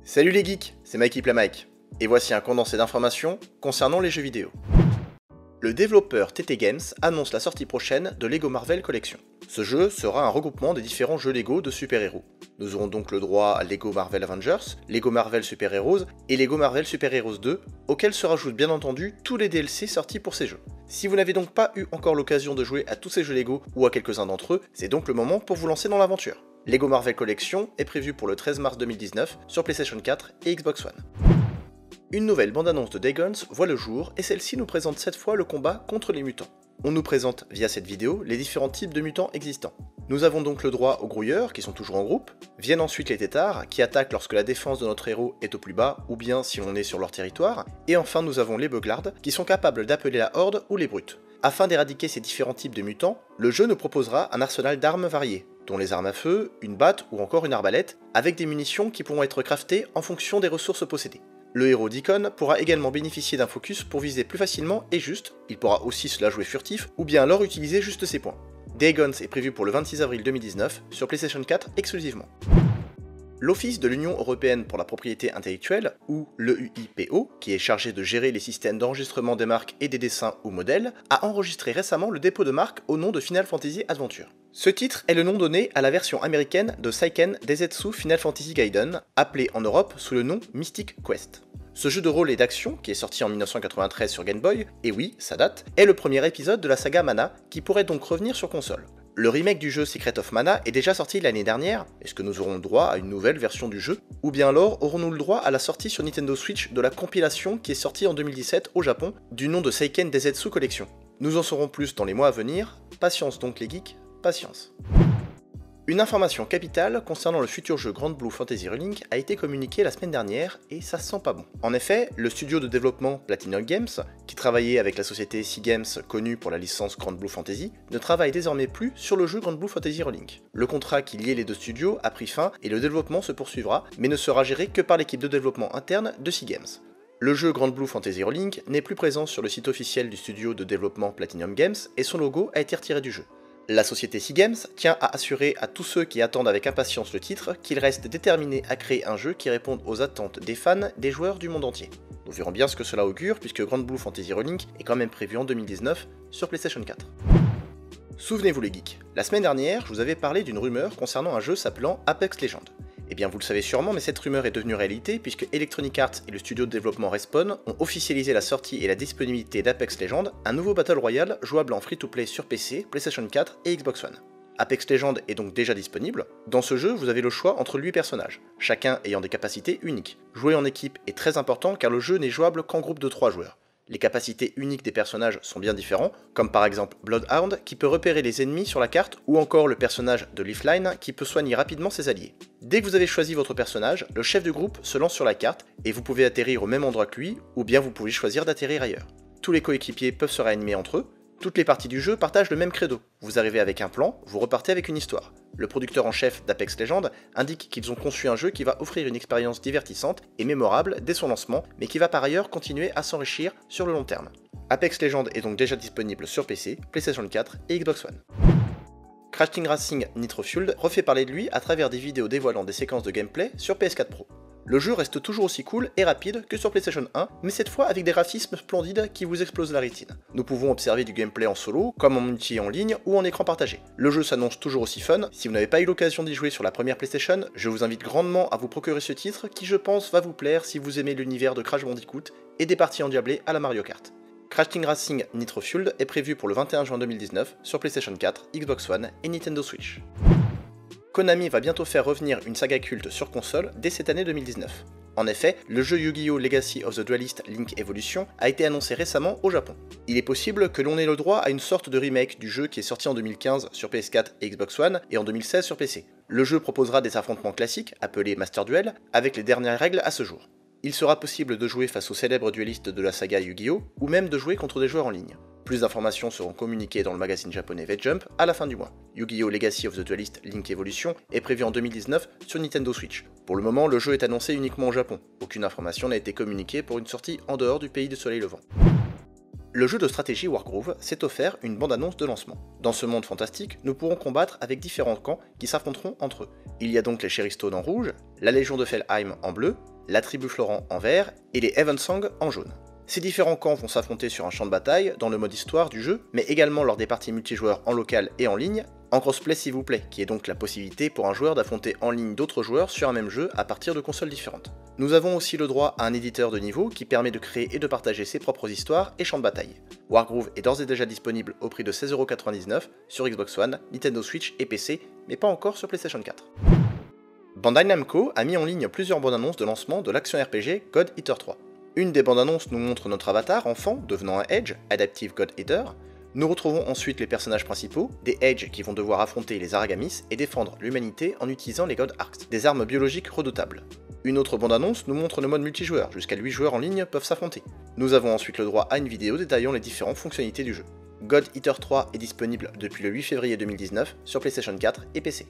Salut les geeks, c'est Mikey Plamike, et voici un condensé d'informations concernant les jeux vidéo. Le développeur TT Games annonce la sortie prochaine de Lego Marvel Collection. Ce jeu sera un regroupement des différents jeux Lego de super-héros. Nous aurons donc le droit à Lego Marvel Avengers, Lego Marvel Super Heroes et Lego Marvel Super Heroes 2, auxquels se rajoutent bien entendu tous les DLC sortis pour ces jeux. Si vous n'avez donc pas eu encore l'occasion de jouer à tous ces jeux Lego ou à quelques-uns d'entre eux, c'est donc le moment pour vous lancer dans l'aventure. Lego Marvel Collection est prévu pour le 13 mars 2019 sur PlayStation 4 et Xbox One. Une nouvelle bande-annonce de Daygons voit le jour et celle-ci nous présente cette fois le combat contre les mutants. On nous présente via cette vidéo les différents types de mutants existants. Nous avons donc le droit aux grouilleurs qui sont toujours en groupe, viennent ensuite les têtards qui attaquent lorsque la défense de notre héros est au plus bas ou bien si l'on est sur leur territoire, et enfin nous avons les beuglards qui sont capables d'appeler la horde ou les brutes. Afin d'éradiquer ces différents types de mutants, le jeu nous proposera un arsenal d'armes variées, dont les armes à feu, une batte ou encore une arbalète, avec des munitions qui pourront être craftées en fonction des ressources possédées. Le héros Deacon pourra également bénéficier d'un focus pour viser plus facilement et juste, il pourra aussi se la jouer furtif ou bien alors utiliser juste ses points. Daygons est prévu pour le 26 avril 2019 sur PlayStation 4 exclusivement. L'Office de l'Union Européenne pour la Propriété Intellectuelle, ou l'EUIPO, qui est chargé de gérer les systèmes d'enregistrement des marques et des dessins ou modèles, a enregistré récemment le dépôt de marque au nom de Final Fantasy Adventure. Ce titre est le nom donné à la version américaine de Seiken Densetsu Final Fantasy Gaiden, appelé en Europe sous le nom Mystic Quest. Ce jeu de rôle et d'action, qui est sorti en 1993 sur Game Boy, et oui, ça date, est le premier épisode de la saga Mana, qui pourrait donc revenir sur console. Le remake du jeu Secret of Mana est déjà sorti l'année dernière, est-ce que nous aurons le droit à une nouvelle version du jeu? Ou bien alors aurons-nous le droit à la sortie sur Nintendo Switch de la compilation qui est sortie en 2017 au Japon, du nom de Seiken Densetsu Collection? Nous en saurons plus dans les mois à venir, patience donc les geeks, patience. Une information capitale concernant le futur jeu Grand Blue Fantasy Relink a été communiquée la semaine dernière et ça sent pas bon. En effet, le studio de développement Platinum Games, qui travaillait avec la société Sea Games connue pour la licence Grand Blue Fantasy, ne travaille désormais plus sur le jeu Grand Blue Fantasy Relink. Le contrat qui liait les deux studios a pris fin et le développement se poursuivra, mais ne sera géré que par l'équipe de développement interne de Sea Games. Le jeu Grand Blue Fantasy Relink n'est plus présent sur le site officiel du studio de développement Platinum Games et son logo a été retiré du jeu. La société Sea Games tient à assurer à tous ceux qui attendent avec impatience le titre qu'ils restent déterminés à créer un jeu qui réponde aux attentes des fans, des joueurs du monde entier. Nous verrons bien ce que cela augure puisque Grand Blue Fantasy Relink est quand même prévu en 2019 sur PlayStation 4. Souvenez-vous les geeks, la semaine dernière je vous avais parlé d'une rumeur concernant un jeu s'appelant Apex Legends. Eh bien vous le savez sûrement, mais cette rumeur est devenue réalité puisque Electronic Arts et le studio de développement Respawn ont officialisé la sortie et la disponibilité d'Apex Legends, un nouveau Battle Royale jouable en free-to-play sur PC, PlayStation 4 et Xbox One. Apex Legends est donc déjà disponible. Dans ce jeu, vous avez le choix entre 8 personnages, chacun ayant des capacités uniques. Jouer en équipe est très important car le jeu n'est jouable qu'en groupe de 3 joueurs. Les capacités uniques des personnages sont bien différents, comme par exemple Bloodhound qui peut repérer les ennemis sur la carte, ou encore le personnage de Leafline qui peut soigner rapidement ses alliés. Dès que vous avez choisi votre personnage, le chef du groupe se lance sur la carte, et vous pouvez atterrir au même endroit que lui, ou bien vous pouvez choisir d'atterrir ailleurs. Tous les coéquipiers peuvent se réanimer entre eux, toutes les parties du jeu partagent le même credo. Vous arrivez avec un plan, vous repartez avec une histoire. Le producteur en chef d'Apex Legends indique qu'ils ont conçu un jeu qui va offrir une expérience divertissante et mémorable dès son lancement, mais qui va par ailleurs continuer à s'enrichir sur le long terme. Apex Legends est donc déjà disponible sur PC, PlayStation 4 et Xbox One. Crash Team Racing Nitro Fueled refait parler de lui à travers des vidéos dévoilant des séquences de gameplay sur PS4 Pro. Le jeu reste toujours aussi cool et rapide que sur PlayStation 1, mais cette fois avec des graphismes splendides qui vous explosent la rétine. Nous pouvons observer du gameplay en solo, comme en multi en ligne ou en écran partagé. Le jeu s'annonce toujours aussi fun, si vous n'avez pas eu l'occasion d'y jouer sur la première PlayStation, je vous invite grandement à vous procurer ce titre qui je pense va vous plaire si vous aimez l'univers de Crash Bandicoot et des parties endiablées à la Mario Kart. Crash Team Racing Nitro Fueled est prévu pour le 21 juin 2019 sur PlayStation 4, Xbox One et Nintendo Switch. Konami va bientôt faire revenir une saga culte sur console dès cette année 2019. En effet, le jeu Yu-Gi-Oh! Legacy of the Duelist Link Evolution a été annoncé récemment au Japon. Il est possible que l'on ait le droit à une sorte de remake du jeu qui est sorti en 2015 sur PS4 et Xbox One et en 2016 sur PC. Le jeu proposera des affrontements classiques, appelés Master Duel, avec les dernières règles à ce jour. Il sera possible de jouer face aux célèbres duellistes de la saga Yu-Gi-Oh! Ou même de jouer contre des joueurs en ligne. Plus d'informations seront communiquées dans le magazine japonais V-Jump à la fin du mois. Yu-Gi-Oh! Legacy of the Duelist Link Evolution est prévu en 2019 sur Nintendo Switch. Pour le moment, le jeu est annoncé uniquement au Japon. Aucune information n'a été communiquée pour une sortie en dehors du pays du soleil levant. Le jeu de stratégie Wargroove s'est offert une bande-annonce de lancement. Dans ce monde fantastique, nous pourrons combattre avec différents camps qui s'affronteront entre eux. Il y a donc les Cherry Stone en rouge, la Légion de Felheim en bleu, la tribu Florent en vert et les Evensong en jaune. Ces différents camps vont s'affronter sur un champ de bataille dans le mode histoire du jeu, mais également lors des parties multijoueurs en local et en ligne, en crossplay s'il vous plaît, qui est donc la possibilité pour un joueur d'affronter en ligne d'autres joueurs sur un même jeu à partir de consoles différentes. Nous avons aussi le droit à un éditeur de niveau qui permet de créer et de partager ses propres histoires et champs de bataille. Wargroove est d'ores et déjà disponible au prix de 16,99€ sur Xbox One, Nintendo Switch et PC, mais pas encore sur PlayStation 4. Bandai Namco a mis en ligne plusieurs bandes annonces de lancement de l'action RPG God Eater 3. Une des bandes annonces nous montre notre avatar enfant devenant un Edge, Adaptive God Eater. Nous retrouvons ensuite les personnages principaux, des Edge qui vont devoir affronter les Aragamis et défendre l'humanité en utilisant les God Arcs, des armes biologiques redoutables. Une autre bande-annonce nous montre le mode multijoueur, jusqu'à 8 joueurs en ligne peuvent s'affronter. Nous avons ensuite le droit à une vidéo détaillant les différentes fonctionnalités du jeu. God Eater 3 est disponible depuis le 8 février 2019 sur PlayStation 4 et PC.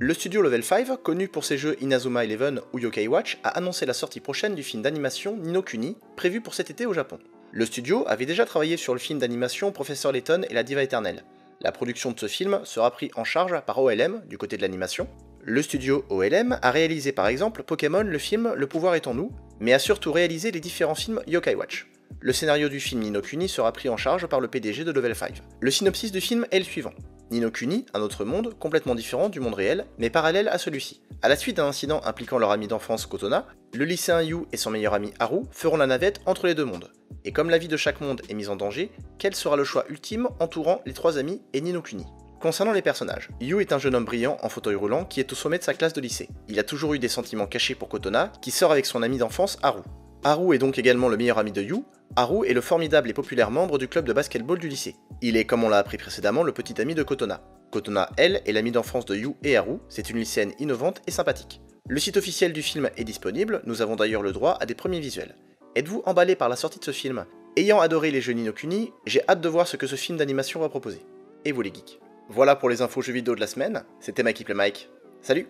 Le studio Level 5, connu pour ses jeux Inazuma Eleven ou Yokai Watch, a annoncé la sortie prochaine du film d'animation Ni no Kuni, prévu pour cet été au Japon. Le studio avait déjà travaillé sur le film d'animation Professeur Layton et la Diva Éternelle. La production de ce film sera prise en charge par OLM du côté de l'animation. Le studio OLM a réalisé par exemple Pokémon, le film Le pouvoir est en nous, mais a surtout réalisé les différents films Yokai Watch. Le scénario du film Ni no Kuni sera pris en charge par le PDG de Level 5. Le synopsis du film est le suivant. Ni no Kuni, un autre monde, complètement différent du monde réel, mais parallèle à celui-ci. À la suite d'un incident impliquant leur ami d'enfance Kotona, le lycéen Yu et son meilleur ami Haru feront la navette entre les deux mondes. Et comme la vie de chaque monde est mise en danger, quel sera le choix ultime entourant les trois amis et Ni no Kuni? Concernant les personnages, Yu est un jeune homme brillant en fauteuil roulant qui est au sommet de sa classe de lycée. Il a toujours eu des sentiments cachés pour Kotona, qui sort avec son ami d'enfance Haru. Haru est donc également le meilleur ami de Yu. Haru est le formidable et populaire membre du club de basketball du lycée. Il est, comme on l'a appris précédemment, le petit ami de Kotona. Kotona, elle, est l'amie d'enfance de Yu et Haru, c'est une lycéenne innovante et sympathique. Le site officiel du film est disponible, nous avons d'ailleurs le droit à des premiers visuels. Êtes-vous emballé par la sortie de ce film? Ayant adoré les jeux Ni no Kuni, j'ai hâte de voir ce que ce film d'animation va proposer. Et vous les geeks. Voilà pour les infos jeux vidéo de la semaine, c'était Mike. Salut!